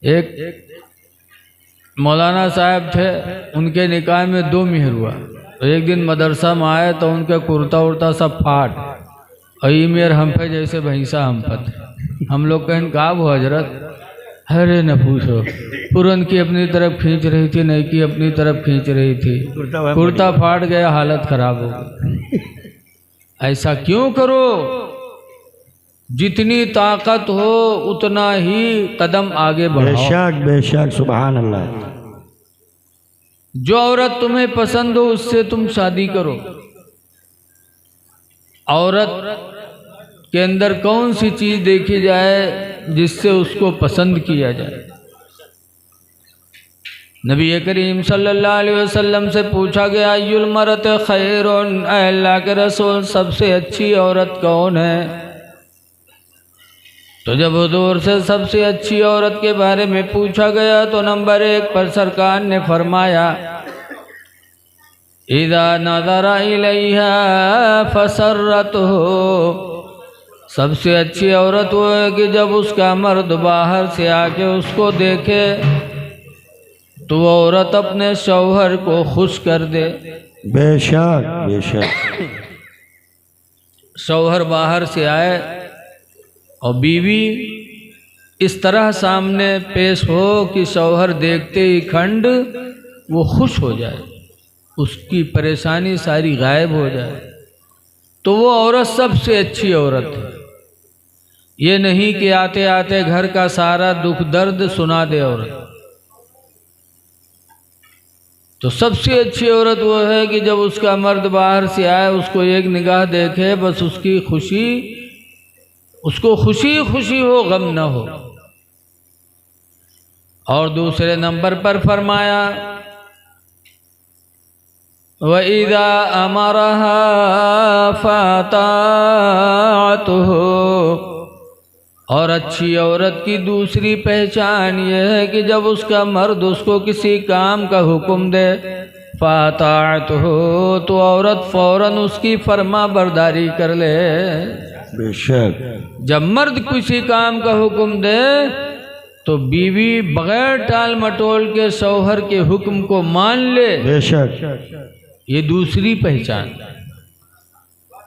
एक मौलाना साहब थे, उनके निकाह में 2 मेहर हुआ। तो एक दिन मदरसा में आए तो उनका कुर्ता उर्ता सब फाट, और ये मेर हम पे जैसे भैंसा हम पत। हम लोग कहें कहा वो हजरत, अरे न पूछो, पुरन की अपनी तरफ खींच रही थी, नई की अपनी तरफ खींच रही थी, कुर्ता फाट गया, हालत खराब हो गई। ऐसा क्यों करो? जितनी ताकत हो उतना ही कदम आगे बढ़ाओ। बेशक बेशक, सुभान अल्लाह। जो औरत तुम्हें पसंद हो उससे तुम शादी करो। औरत के अंदर कौन सी चीज देखी जाए जिससे उसको पसंद किया जाए? नबी करीम सल्लल्लाहु अलैहि वसल्लम से पूछा गया, अय्युल मरत खैरुन, अल्लाह के रसूल सबसे अच्छी औरत कौन है? तो जब हुजूर से सबसे अच्छी औरत के बारे में पूछा गया तो नंबर 1 पर सरकार ने फरमाया, इज़ा नज़रा इलैहा फसर्रतहु, सबसे अच्छी औरत वो है कि जब उसका मर्द बाहर से आके उसको देखे तो वो औरत अपने शौहर को खुश कर दे। बेशक बेशक। शौहर बाहर से आए और बीवी इस तरह सामने पेश हो कि शौहर देखते ही खंड वो खुश हो जाए, उसकी परेशानी सारी गायब हो जाए, तो वो औरत सबसे अच्छी औरत है। ये नहीं कि आते आते घर का सारा दुख दर्द सुना दे औरत। तो सबसे अच्छी औरत वो है कि जब उसका मर्द बाहर से आए उसको एक निगाह देखे, बस उसकी खुशी, उसको खुशी खुशी हो, गम न हो। और दूसरे नंबर पर फरमाया, व इज़ा अमरहा फअताअतहु, और अच्छी औरत की दूसरी पहचान यह है कि जब उसका मर्द उसको किसी काम का हुक्म दे, फअताअतहु, तो औरत फौरन उसकी फर्मा बरदारी कर ले। बेशक। जब मर्द किसी काम का हुक्म दे तो बीवी बगैर टाल मटोल के शौहर के हुक्म को मान ले। बेशक। ये दूसरी पहचान।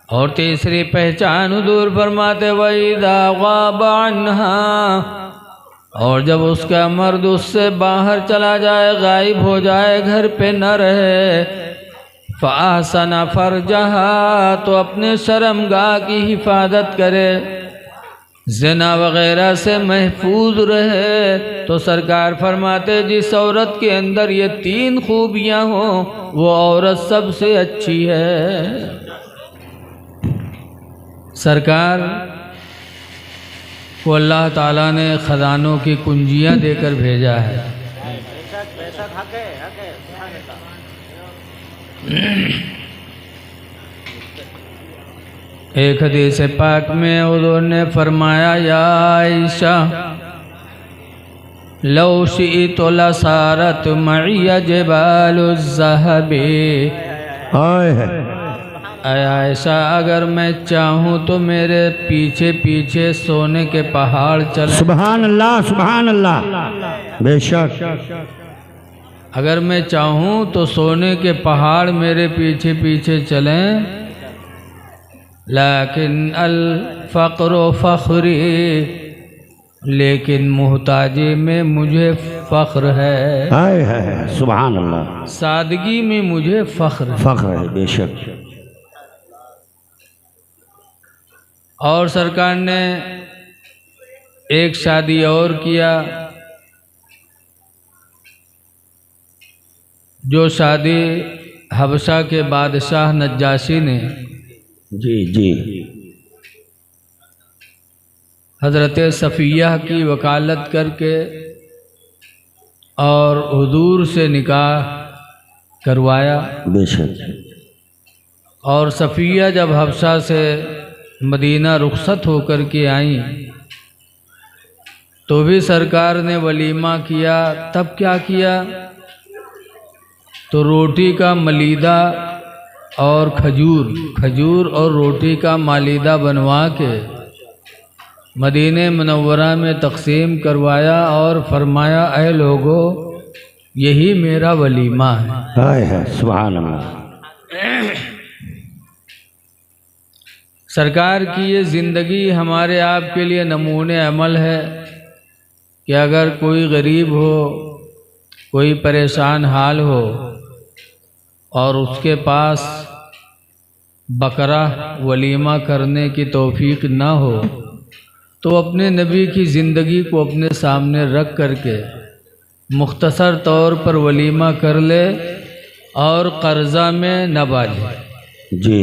और तीसरी पहचान हुजूर फरमाते, वइज़ा ग़ाबा अन्हा, और जब उसका मर्द उससे बाहर चला जाए, गायब हो जाए, घर पे न रहे, फ़अहसन फ़रजहा, तो अपने शर्मगाह की हिफाजत करे, ज़िना वग़ैरह से महफूज रहे, तो सरकार फरमाते जिस औरत के अंदर ये 3 खूबियाँ हों वो औरत सबसे अच्छी है। सरकार को अल्लाह ताला ने ख़जानों की कुंजियाँ देकर भेजा है। एक हदीस पाक में हुज़ूर ने फरमाया, या आयशा लौ शिअतु लसारत मइया जिबालुज़ ज़हबी, आयशा अगर मैं चाहूँ तो मेरे पीछे पीछे सोने के पहाड़ चले। सुभान अल्लाह, सुभान अल्लाह। बेशक। अगर मैं चाहूँ तो सोने के पहाड़ मेरे पीछे पीछे चलें, लेकिन अल फ़क़्र फ़ख़्री, लेकिन मोहताजी में मुझे फ़ख्र है। हाय हाय, सुभान अल्लाह। सादगी में मुझे फ़ख्र है। बेशक। और सरकार ने एक शादी और किया, जो शादी हबशा के बादशाह नज्जाशी ने जी हज़रत सफ़िया की वकालत करके और हुजूर से निकाह करवाया। बेशक। और सफ़िया जब हबशा से मदीना रुखसत होकर के आई तो भी सरकार ने वलीमा किया। तब क्या किया, तो रोटी का मलीदा और खजूर और रोटी का मालीदा बनवा के मदीने मुनव्वरा में तकसीम करवाया और फरमाया, ऐ लोगो, यही मेरा वलीमा है। सुभान अल्लाह। सरकार की ये ज़िंदगी हमारे आपके लिए नमूने अमल है कि अगर कोई गरीब हो, कोई परेशान हाल हो और उसके पास बकरा वलीमा करने की तौफीक ना हो, तो अपने नबी की ज़िंदगी को अपने सामने रख करके मुख्तसर तौर पर वलीमा कर ले और कर्जा में न बाजे। जी।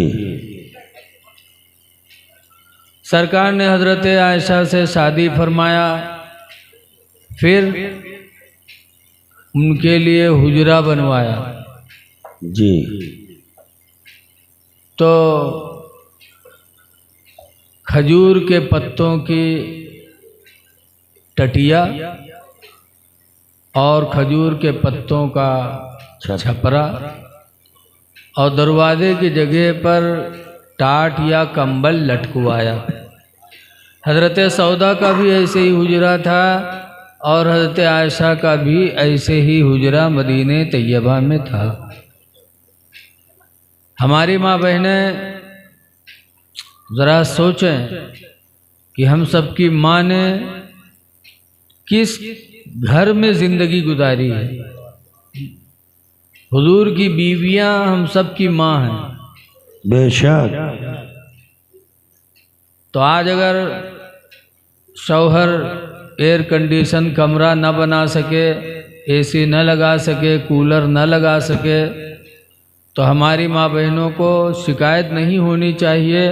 सरकार ने हज़रत आयशा से शादी फरमाया, फिर उनके लिए हुजरा बनवाया। जी। तो खजूर के पत्तों की टटिया और खजूर के पत्तों का छपरा और दरवाजे की जगह पर टाट या कंबल लटकवाया। हज़रत सौदा का भी ऐसे ही हुजरा था और हज़रत आयशा का भी ऐसे ही हुजरा मदीने तैयबा में था। हमारी माँ बहनें ज़रा सोचें कि हम सबकी माँ ने किस घर में ज़िंदगी गुजारी है। हुजूर की बीवियाँ हम सब की माँ हैं। बेशक। तो आज अगर शौहर एयर कंडीशन कमरा न बना सके, एसी न लगा सके, कूलर न लगा सके, तो हमारी माँ बहनों को शिकायत नहीं होनी चाहिए,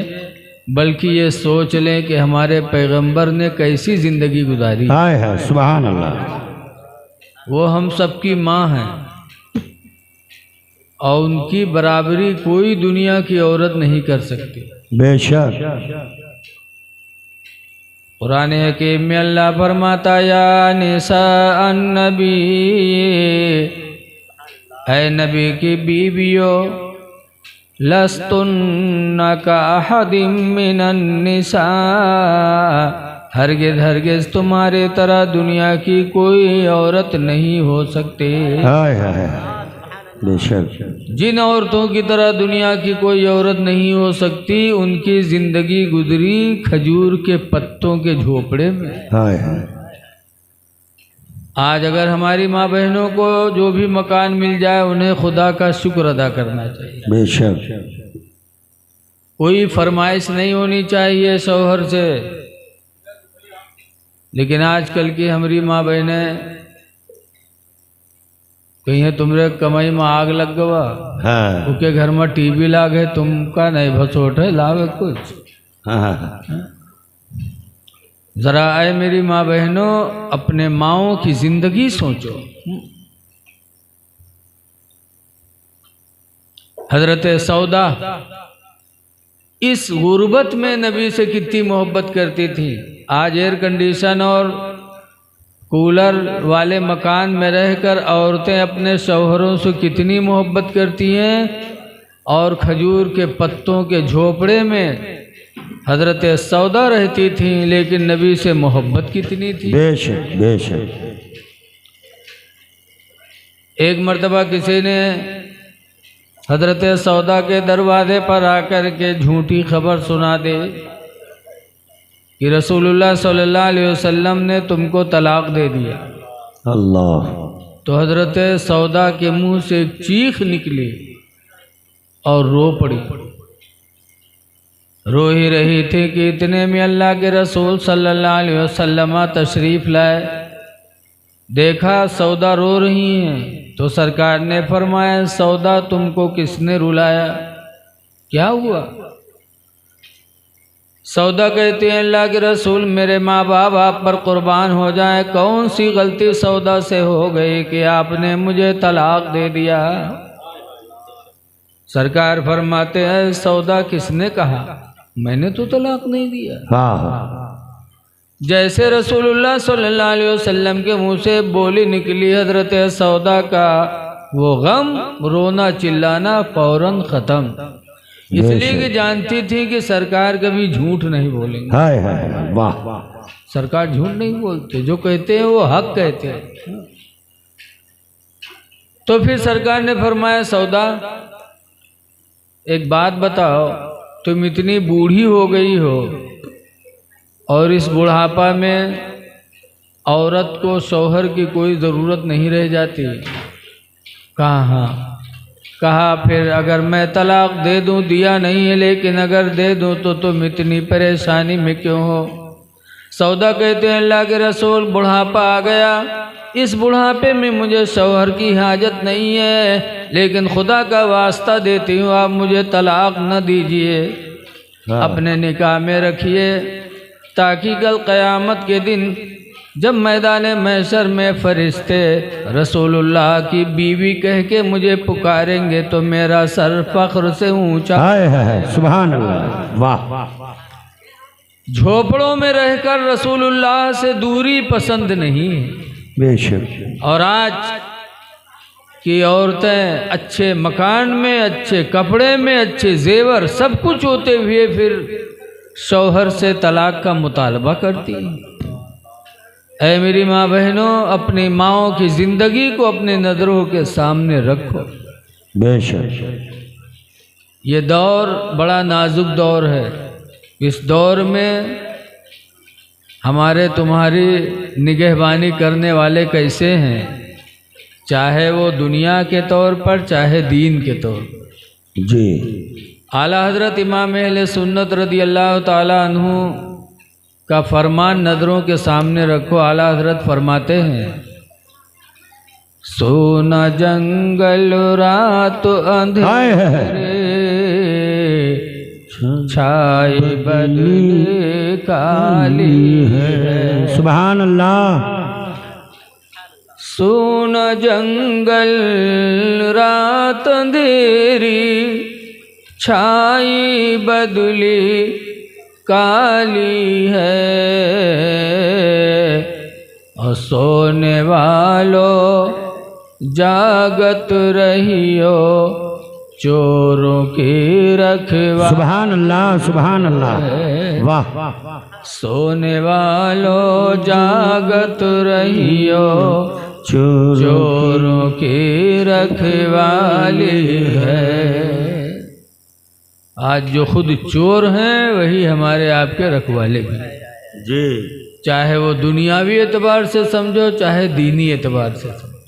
बल्कि ये सोच लें कि हमारे पैगंबर ने कैसी ज़िंदगी गुजारी। हाय है, सुभान अल्लाह। वो हम सबकी माँ हैं और उनकी बराबरी कोई दुनिया की औरत नहीं कर सकती। बेशक। कुरान हकीम में अल्लाह फरमाता, या निसा अन्नबी, ऐ नबी की बीवियों, लस्तुन्ना का अहदिम मिनन निसा, हरगिज़ हरगिज़ तुम्हारे तरह दुनिया की कोई औरत नहीं हो सकती। हाय हाय, बेशक। जिन औरतों की तरह दुनिया की कोई औरत नहीं हो सकती, उनकी ज़िंदगी गुजरी खजूर के पत्तों के झोपड़े में। हाय हाय। आज अगर हमारी माँ बहनों को जो भी मकान मिल जाए, उन्हें खुदा का शुक्र अदा करना चाहिए। बेशक। कोई फरमाइश नहीं होनी चाहिए शौहर से। लेकिन आजकल की हमारी माँ बहनें कहीं तुमरे कमाई में आग लग गवा, हाँ। उनके घर में टीवी लागे, तुमका नहीं भसोट है लावे कुछ। हाँ। जरा आए मेरी माँ बहनों, अपने माओं की जिंदगी सोचो। हजरत सौदा इस गुर्बत में नबी से कितनी मोहब्बत करती थी। आज एयर कंडीशन और कूलर वाले मकान में रहकर औरतें अपने शौहरों से कितनी मोहब्बत करती हैं, और खजूर के पत्तों के झोपड़े में हजरत सौदा रहती थी, लेकिन नबी से मोहब्बत कितनी थी। बेशक बेशक। एक मर्तबा किसी ने हजरत सौदा के दरवाजे पर आकर के झूठी खबर सुना दे कि रसूलुल्लाह सल्लल्लाहु अलैहि वसल्लम ने तुमको तलाक दे दिया। अल्लाह। तो हजरत सौदा के मुंह से एक चीख निकली और रो पड़ी। रो ही रही थी कि इतने में अल्लाह के रसूल सल्लल्लाहु अलैहि वसल्लम तशरीफ़ लाए। देखा सौदा रो रही हैं, तो सरकार ने फरमाया, सौदा तुमको किसने रुलाया, क्या हुआ? सौदा कहते हैं, अल्लाह के रसूल, मेरे माँ बाप आप पर कुर्बान हो जाए, कौन सी गलती सौदा से हो गई कि आपने मुझे तलाक दे दिया? सरकार फरमाते हैं, सौदा किसने कहा, मैंने तो तलाक नहीं दिया। हाँ। जैसे रसूलुल्लाह सल्लल्लाहु अलैहि वसल्लम के मुंह से बोली निकली, हजरत सौदा का वो गम, रोना चिल्लाना फौरन ख़त्म। इसलिए कि जानती थी कि सरकार कभी झूठ नहीं बोलेंगे। हाय हाय वाह। सरकार झूठ नहीं बोलते, जो कहते हैं वो हक कहते हैं। तो फिर सरकार ने फरमाया, सौदा एक बात बताओ, तुम इतनी बूढ़ी हो गई हो और इस बुढ़ापा में औरत को शौहर की कोई ज़रूरत नहीं रह जाती। कहा हाँ। कहा फिर अगर मैं तलाक दे दूं, दिया नहीं है लेकिन अगर दे दूं तो तुम इतनी परेशानी में क्यों हो? सौदा कहते हैं, अल्लाह के रसूल, बुढ़ापा आ गया, इस बुढ़ापे में मुझे शौहर की हाजत नहीं है, लेकिन खुदा का वास्ता देती हूँ आप मुझे तलाक न दीजिए, अपने निकाह में रखिए, ताकि कल क़यामत के दिन जब मैदान महशर में फरिश्ते रसूलुल्लाह की बीवी कह के मुझे पुकारेंगे तो मेरा सर फख्र से ऊंचा। सुभान अल्लाह वाह। झोपड़ों में रहकर रसूलुल्लाह से दूरी पसंद नहीं। बेशक। और आज की औरतें अच्छे मकान में, अच्छे कपड़े में, अच्छे जेवर सब कुछ होते हुए फिर शौहर से तलाक का मुतालबा करती हैं। ऐ मेरी माँ बहनों, अपनी माँओं की ज़िंदगी को अपने नज़रों के सामने रखो। बेशक। ये दौर बड़ा नाजुक दौर है। इस दौर में हमारे तुम्हारी निगहबानी करने वाले कैसे हैं, चाहे वो दुनिया के तौर पर चाहे दीन के तौर पर। जी। आला हज़रत इमाम अहले सुन्नत रदी अल्लाह ताला अन्हु का फरमान नज़रों के सामने रखो। आला हज़रत फरमाते हैं, सोना जंगल रात अंधेरे, छाई बदली काली है। सुभान अल्लाह। सोना जंगल रात अंधेरी, छाई बदली काली है, और सोने वालों जागत रहियो, चोरों की रखवाली। सुभान अल्लाह, सुभान अल्लाह वाह। सोने वालों जागत रहियो, चोरों की रखवाली है। आज जो खुद चोर हैं वही हमारे आपके रखवाले हैं जी। चाहे वो दुनियावी एतबार से समझो चाहे दीनी एतबार से समझो।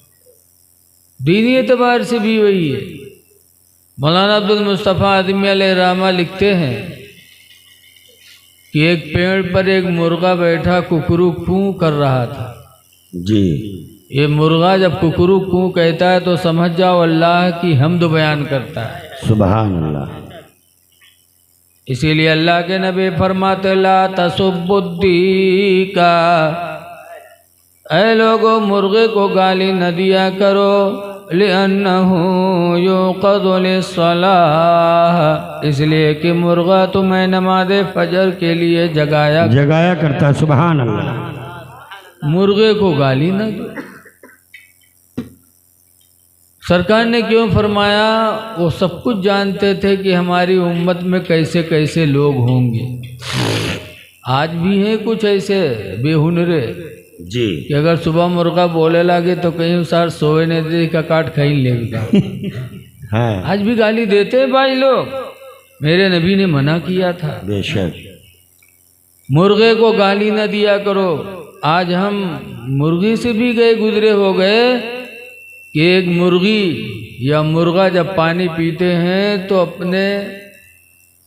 दीनी एतबार से भी वही है। मौलाना अब्दुल मुस्तफ़ा आदमी अलैहिर्रहमा लिखते हैं कि एक पेड़ पर एक मुर्गा बैठा कुकरू कूं कर रहा था। जी। ये मुर्गा जब कुकरू कूं कहता है तो समझ जाओ अल्लाह की हम्द बयान करता है। सुभान अल्लाह। इसीलिए अल्लाह के नबी फरमाते, ला तसुब्बुद्दी का, ऐ लोगो मुर्गे को गाली न दिया करो, लिअन्नहु युक़ज़ु लिस्सलाह, इसलिए कि मुर्गा तुम्हें नमाज फजर के लिए जगाया करता। सुभान अल्लाह। मुर्गे को गाली न दो। सरकार ने क्यों फरमाया? वो सब कुछ जानते थे कि हमारी उम्मत में कैसे कैसे लोग होंगे। आज भी हैं कुछ ऐसे बेहुनरे जी कि अगर सुबह मुर्गा बोले लगे तो कहीं सार सोए नहीं दे का काट खाई लेगा। है। आज भी गाली देते हैं भाई लोग। मेरे नबी ने मना किया था, बेशक, मुर्गे को गाली न दिया करो। आज हम मुर्गी से भी गए गुजरे हो गए कि एक मुर्गी या मुर्गा जब पानी पीते हैं तो अपने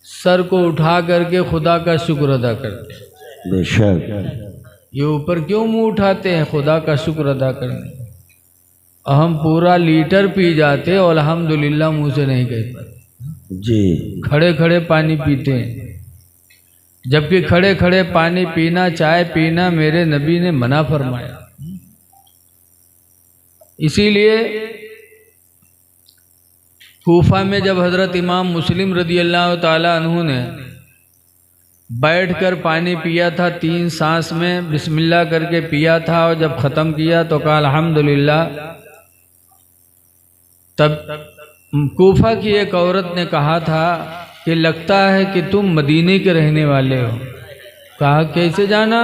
सर को उठा करके खुदा का शुक्र अदा करते हैं। बेशक। ये ऊपर क्यों मुंह उठाते हैं खुदा का शुक्र अदा करने? हम पूरा लीटर पी जाते और अल्हम्दुलिल्लाह मुंह से नहीं कह पाते जी। खड़े खड़े पानी पीते हैं, जबकि खड़े खड़े पानी पीना, चाय पीना मेरे नबी ने मना फरमाया। इसीलिए कूफा में जब हज़रत इमाम मुस्लिम रदी अल्लाह ताला अन्हु ने बैठकर पानी पिया था, 3 सांस में बिस्मिल्लाह करके पिया था, और जब ख़त्म किया तो कहा अल्हम्दुलिल्लाह। तब कूफा की एक औरत ने कहा था कि लगता है कि तुम मदीने के रहने वाले हो। कहा कैसे जाना?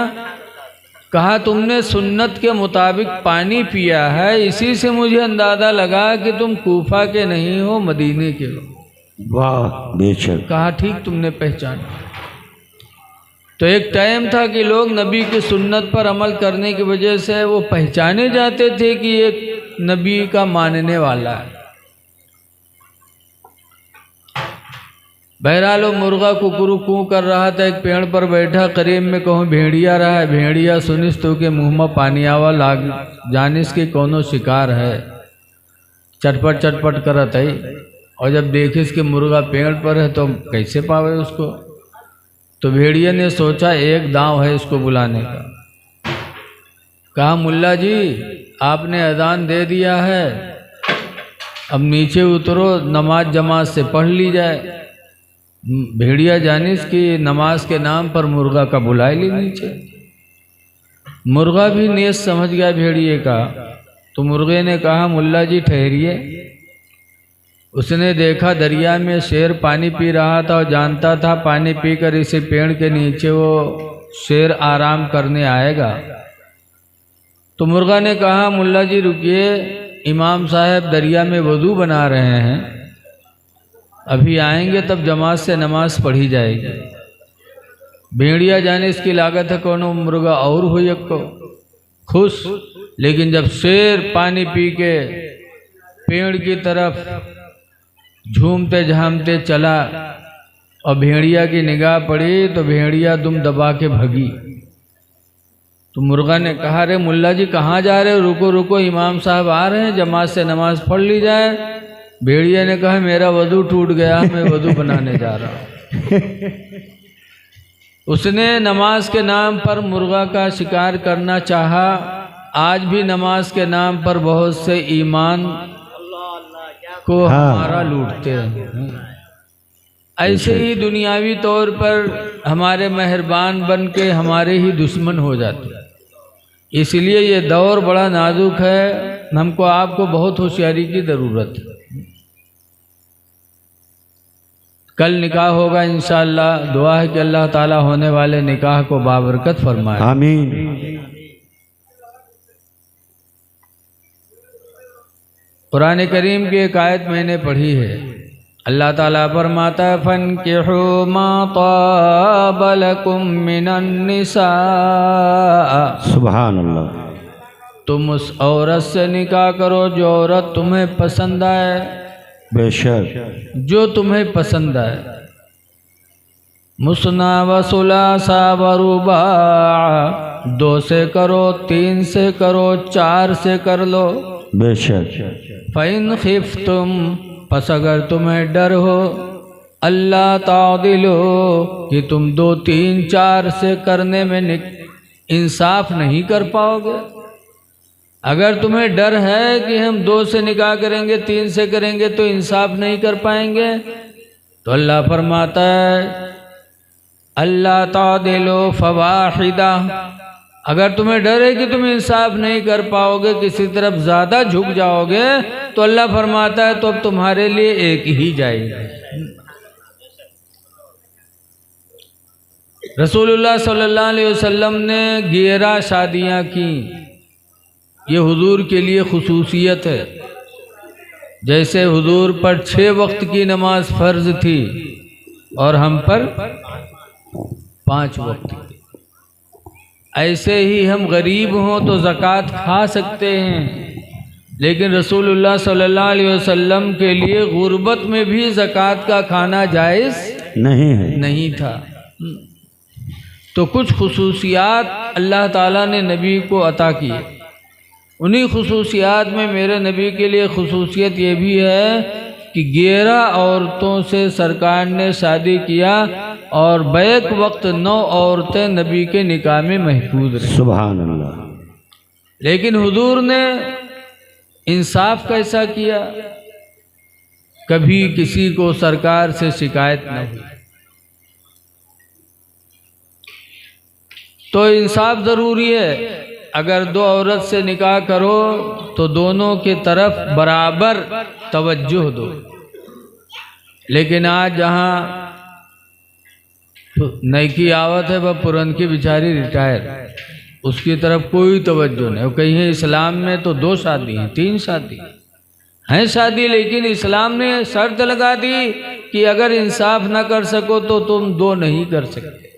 कहा तुमने सुन्नत के मुताबिक पानी पिया है, इसी से मुझे अंदाज़ा लगा कि तुम कूफा के नहीं हो, मदीने के हो। वाह बेशक। कहा ठीक तुमने पहचाना। तो एक टाइम था कि लोग नबी की सुन्नत पर अमल करने की वजह से वो पहचाने जाते थे कि एक नबी का मानने वाला है। बहरहाल वो मुर्गा कुकरू कू कर रहा था, एक पेड़ पर बैठा, करीब में कहूँ भेड़िया रहा है। भेड़िया सुनिस तो के मुँह में पानी आवा लाग जानिस के कोनो शिकार है, चटपट चटपट करत है। और जब देखिस कि मुर्गा पेड़ पर है तो कैसे पावे उसको। तो भेड़िया ने सोचा एक दांव है इसको बुलाने का। कहा मुल्ला जी आपने अजान दे दिया है, अब नीचे उतरो, नमाज जमात से पढ़ ली जाए। भेड़िया जानिस कि नमाज के नाम पर मुर्गा का बुलाए ली नीचे। मुर्गा भी नेस समझ गया भेड़िए का। तो मुर्गे ने कहा मुल्ला जी ठहरिए। उसने देखा दरिया में शेर पानी पी रहा था और जानता था पानी पीकर इसी पेड़ के नीचे वो शेर आराम करने आएगा। तो मुर्गा ने कहा मुल्ला जी रुकिए, इमाम साहब दरिया में वज़ू बना रहे हैं, अभी आएंगे तब जमात से नमाज पढ़ी जाएगी। भेड़िया जाने इसकी लागत है कोनो मुर्गा और हुई को खुश। लेकिन जब शेर पानी पी के पेड़ की तरफ झूमते झामते चला और भेड़िया की निगाह पड़ी तो भेड़िया दुम दबा के भगी। तो मुर्गा ने कहा रे मुल्ला जी कहाँ जा रहे हो? रुको रुको, इमाम साहब आ रहे हैं, जमात से नमाज पढ़ ली जाए। भेड़िया ने कहा मेरा वज़ू टूट गया, मैं वज़ू बनाने जा रहा हूँ। उसने नमाज के नाम पर मुर्गा का शिकार करना चाहा। आज भी नमाज के नाम पर बहुत से ईमान को हमारा लूटते हैं। ऐसे ही दुनियावी तौर पर हमारे मेहरबान बन के हमारे ही दुश्मन हो जाते हैं। इसलिए ये दौर बड़ा नाजुक है, हमको आपको बहुत होशियारी की ज़रूरत है। कल निकाह होगा इंशाअल्लाह, दुआ है कि अल्लाह ताला होने वाले निकाह को बाबरकत फरमाए, आमीन। कुरान करीम की एक आयत मैंने पढ़ी है, अल्लाह ताला फरमाता है फन्किहू मा ताब लकुम मिनन निसा। सुभान अल्लाह। तुम उस औरत से निकाह करो जो औरत तुम्हें पसंद आए, बेशक जो तुम्हें पसंद आए। मुसना वसुलासा वरुबा, 2 से करो, 3 से करो, 4 से कर लो। बेशक फ़इन खिफ्तुम, पस अगर तुम्हें डर हो, अल्लाह तादिलो, कि तुम 2, 3, 4 से करने में इंसाफ नहीं कर पाओगे। अगर तुम्हें डर है कि हम 2 से निकाह करेंगे, 3 से करेंगे तो इंसाफ नहीं कर पाएंगे, तो अल्लाह फरमाता है अल्लाह तादिलो फवाहिदा। अगर तुम्हें डर है कि तुम इंसाफ नहीं कर पाओगे, किसी तरफ ज़्यादा झुक जाओगे, तो अल्लाह फरमाता है तो अब तुम्हारे लिए एक ही जाएगा। रसूलुल्लाह सल्लल्लाहु अलैहि वसल्लम ने 11 शादियाँ की। ये हुजूर के लिए खुसूसियत है। जैसे हुजूर पर 6 वक्त की नमाज फ़र्ज थी और हम पर 5 वक्त की, ऐसे ही हम गरीब हों तो ज़कात खा सकते हैं, लेकिन रसूलुल्लाह सल्लल्लाहु अलैहि वसल्लम के लिए गुर्बत में भी ज़कात का खाना जायज़ नहीं था। तो कुछ खुसूसियात अल्लाह ताला ने नबी को अता की। उन्हीं खुसूसियात में मेरे नबी के लिए खुसूसियत ये भी है कि 11 औरतों से सरकार ने शादी किया और बैक वक्त 9 औरतें नबी के निकाह में महफूज रहीं। सुभान अल्लाह। लेकिन हुजूर ने इंसाफ कैसा किया, कभी किसी को सरकार से शिकायत न हुई। तो इंसाफ ज़रूरी है। अगर 2 औरत से निकाह करो तो दोनों के तरफ बराबर तवज्जो दो। लेकिन आज जहाँ तो नईकी आवत है वह पुरन की बेचारी रिटायर, उसकी तरफ कोई तवज्जो नहीं। और कहीं इस्लाम में तो 2 शादी हैं, 3 शादी हैं शादी, लेकिन इस्लाम ने शर्त लगा दी कि अगर इंसाफ ना कर सको तो तुम 2 नहीं कर सकते।